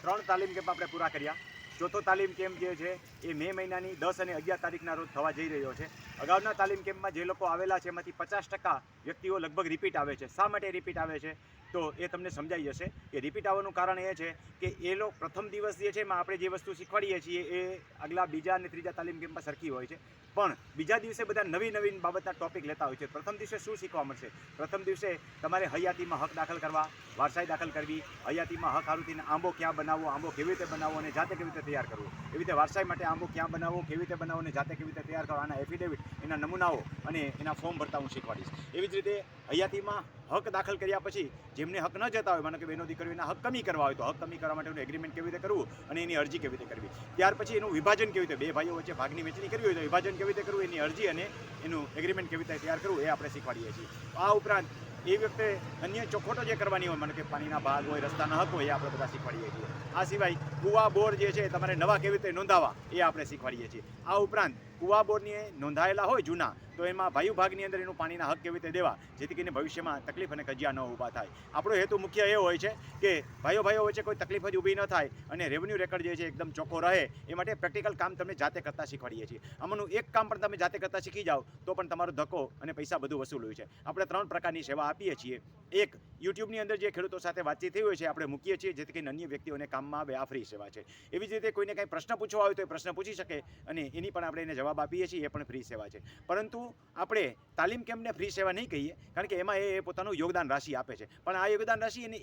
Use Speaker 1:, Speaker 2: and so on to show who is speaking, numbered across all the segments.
Speaker 1: 3 તાલીમ કેમ્પ આપણે પૂરા કર્યા. ચોથો તાલીમ કેમ્પ જે છે એ મે મહિનાની 10 અને 11 તારીખના રોજ થવા જઈ રહ્યો છે. અગાઉના તાલીમ કેમ્પમાં જે લોકો આવેલા છે એમાંથી 50% વ્યક્તિઓ લગભગ રિપીટ આવે છે. શા માટે રિપીટ આવે છે તો એ તમને સમજાઈ જશે કે રિપીટ આવવાનું કારણ એ છે કે એ લોકો પ્રથમ દિવસ જે છે એમાં આપણે જે વસ્તુ શીખવાડીએ છીએ એ આગલા બીજા અને ત્રીજા તાલીમ કેમ્પમાં સરખી હોય છે, પણ બીજા દિવસે બધા નવી બાબતના ટોપિક લેતા હોય છે. પ્રથમ દિવસે શું શીખવા મળશે? પ્રથમ દિવસે તમારે હયાતીમાં હક દાખલ કરવા, વારસાઈ દાખલ કરવી, હયાતીમાં હક હારુથીને આંબો ક્યાં બનાવવો, આંબો કેવી રીતે બનાવવો અને જાતે કેવી રીતે તૈયાર કરવો, એવી રીતે વારસાઈ માટે આંબો ક્યાં બનાવવો, કેવી રીતે બનાવવો અને જાતે કેવી રીતે તૈયાર કરવા, આના એફિડેવિટ, એના નમૂનાઓ અને એના ફોર્મ ભરતા હું શીખવાડીશ. એવી જ રીતે હયાતીમાં હક દાખલ કર્યા પછી જેમને હક ન જતા હોય, માનો કે બહેનો દીકરીઓના હક કમી કરવા હોય તો હક કમી કરવા માટેનું એગ્રીમેન્ટ કેવી રીતે કરવું અને એની અરજી કેવી રીતે કરવી. ત્યાર પછી એનું વિભાજન કેવી રીતે, બે ભાઈઓ વચ્ચે ભાગની વહેંચણી કરવી હોય તો વિભાજન કેવી રીતે કરવું, એની અરજી અને એનું એગ્રીમેન્ટ કેવી રીતે તૈયાર કરવું એ આપણે શીખવાડીએ છીએ. આ ઉપરાંત એ વખતે અન્ય ચોખવટો જે કરવાની હોય, માનો કે પાણીના ભાગ હોય, રસ્તાના હક હોય, એ આપણે બધા શીખવાડીએ છીએ. આ સિવાય કુવા બોર જે છે તમારે નવા કેવી રીતે નોંધાવા એ આપણે શીખવાડીએ છીએ. આ ઉપરાંત કુવા બોરની નોંધાયેલા હોય જૂના તો એમાં ભાઈઓ ભાગની અંદર એનું પાણીના હક કેવી રીતે દેવા જેથી કરીને ભવિષ્યમાં તકલીફ અને કજિયા ન ઊભા થાય. આપણો હેતુ મુખ્ય એ હોય છે કે ભાઈઓ વચ્ચે કોઈ તકલીફ જ ઊભી ન થાય અને રેવન્યુ રેકર્ડ જે છે એકદમ ચોખ્ખો રહે એ માટે પ્રેક્ટિકલ કામ તમે જાતે કરતા શીખવાડીએ છીએ. આમાંનું એક કામ પણ તમે જાતે કરતા શીખી જાઓ તો પણ તમારો ધક્કો અને પૈસા બધું વસૂલ હોય છે. આપણે 3 પ્રકારની સેવા આપીએ છીએ. એક, યુટ્યુબની અંદર જે ખેડૂતો સાથે વાતચીત થઈ હોય છે આપણે મૂકીએ છીએ જેથી કરીને અન્ય વ્યક્તિઓને કામમાં આવે. આ ફ્રી સેવા છે. એવી જ રીતે કોઈને કંઈ પ્રશ્ન પૂછવા હોય તો એ પ્રશ્ન પૂછી શકે અને એની પણ આપણે એને જવાબ આપીએ છીએ. એ પણ ફ્રી સેવા છે. પરંતુ આપણે તાલીમ કેમ્પને ફ્રી સેવા નહીં કહીએ કારણ કે એમાં એ પોતાનું યોગદાન રાશિ આપે છે, પણ આ યોગદાન રાશિ એને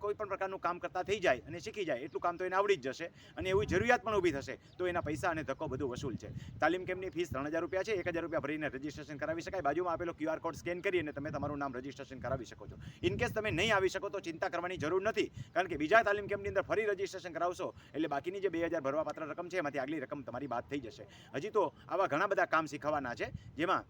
Speaker 1: કોઈ પણ પ્રકારનું કામ કરતા થઈ જાય અને શીખી જાય એટલું કામ તો એને આવડી જ જશે અને એવી જરૂરિયાત પણ ઊભી થશે તો એના પૈસા અને ધક્કો બધું વસૂલ છે. તાલીમ કેમ્પની ફીસ 3000 રૂપિયા છે. 1000 રૂપિયા ભરીને રજીસ્ટ્રેશન કરાવી શકાય. બાજુમાં આપેલો QR કોડ સ્કેન કરી અને તમે તમારું નામ રજીસ્ટ્રેશન કરાવી શકો છો. ઇનકેસ તમે નહીં આવી શકો તો ચિંતા કરવાની જરૂર નથી કારણ કે બીજા તાલીમ કેમ્પની અંદર ફરી રજીસ્ટ્રેશન કરાવશો એટલે બાકીની જે 2000 ભરવાપાત્ર રકમ છે એમાંથી આગલી રકમ તમારી બાદ થઈ જશે. હજી તો આવા ઘણા બધા કામ શીખવાના છે જેમાં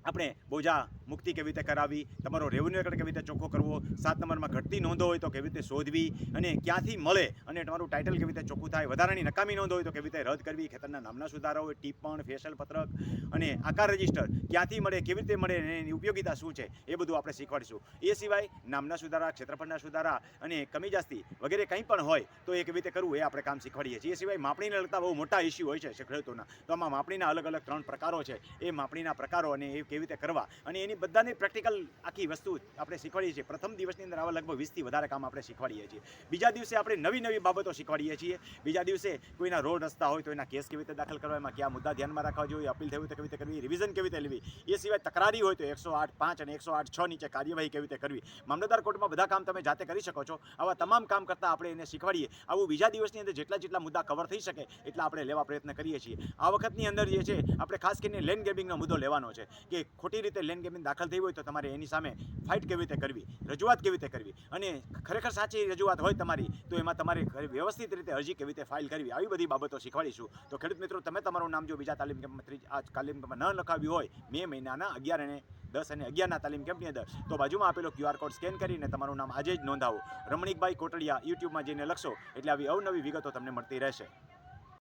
Speaker 1: આપણે બોજા મુક્તિ કેવી રીતે કરાવી, તમારો રેવન્યુ રેકર્ડ કેવી રીતે ચોખ્ખો કરવો, 7 નંબરમાં ઘટતી નોંધો હોય તો કેવી રીતે શોધવી અને ક્યાંથી મળે અને તમારું ટાઇટલ કેવી રીતે ચોખ્ખું થાય, વધારાની નકામી નોંધ હોય તો કેવી રીતે રદ કરવી, ખેતરના નામના સુધારા હોય, ટિપ્પણ, ફેશલ પત્રક અને આકાર રજિસ્ટર ક્યાંથી મળે, કેવી રીતે મળે અને એની ઉપયોગિતા શું છે એ બધું આપણે શીખવાડીશું. એ સિવાય નામના સુધારા, ક્ષેત્રફળના સુધારા અને કમી જાસ્તી વગેરે કંઈ પણ હોય તો એ કેવી રીતે કરવું એ આપણે કામ શીખવાડીએ છીએ. એ સિવાય માપણીને લગતા બહુ મોટા ઇસ્યુ હોય છે ખેડૂતોના, તો આમાં માપણીના અલગ 3 પ્રકારો છે. એ માપણીના પ્રકારો અને એ કેવી રીતે કરવા અને એની બધાની પ્રેક્ટિકલ આખી વસ્તુ આપણે શીખવાડીએ છીએ. પ્રથમ દિવસની અંદર આવા લગભગ 20થી વધારે કામ આપણે શીખવાડીએ છીએ. બીજા દિવસે આપણે નવી બાબતો શીખવાડીએ છીએ. બીજા દિવસે કોઈના રોડ રસ્તા હોય તો એના કેસ કેવી રીતે દાખલ કરવા, એમાં કયા મુદ્દા ધ્યાનમાં રાખવા જોઈએ, અપીલ થઈ હોય તો કેવી રીતે કરવી, રિવિઝન કેવી રીતે લેવી. એ સિવાય તકરારી હોય તો 108.5 અને 108.6 નીચે કાર્યવાહી કેવી રીતે કરવી. મામલતદાર કોર્ટમાં બધા કામ તમે જાતે કરી શકો છો. આવા તમામ કામ કરતાં આપણે એને શીખવાડીએ. આવું બીજા દિવસની અંદર જેટલા મુદ્દા કવર થઈ શકે એટલા આપણે લેવા પ્રયત્ન કરીએ છીએ. આ વખતની અંદર જે છે આપણે ખાસ કરીને લેન્ડ ગ્રેબિંગનો મુદ્દો લેવાનો છે કે ખોટી રીતે લેન્ડ ગ્રેબિંગ દાખલ થઈ હોય તો તમારે એની સામે ફાઇટ કેવી રીતે કરવી, રજૂઆત કેવી રીતે કરવી અને ખરેખર સાચી રજૂઆત હોય તમારી તો એમાં તમારે વ્યવસ્થિત રીતે અરજી કેવી રીતે ફાઇલ કરવી, આવી બધી બાબતો શીખવાડીશું. તો ખેડૂત મિત્રો, તમે તમારું નામ જો બીજા તાલીમ કેમ્પમાં આ તાલીમ કેમ્પમાં ન લખાવ્યું હોય મે મહિનાના 11 અને 10 અને 11ના તાલીમ કેમ્પની અંદર તો બાજુમાં આપેલો QR કોડ સ્કેન કરીને તમારું નામ આજે જ નોંધાવો. રમણીકભાઈ કોટડિયા યુટ્યુબમાં જઈને લખશો એટલે આવી અવનવી વિગતો તમને મળતી રહેશે.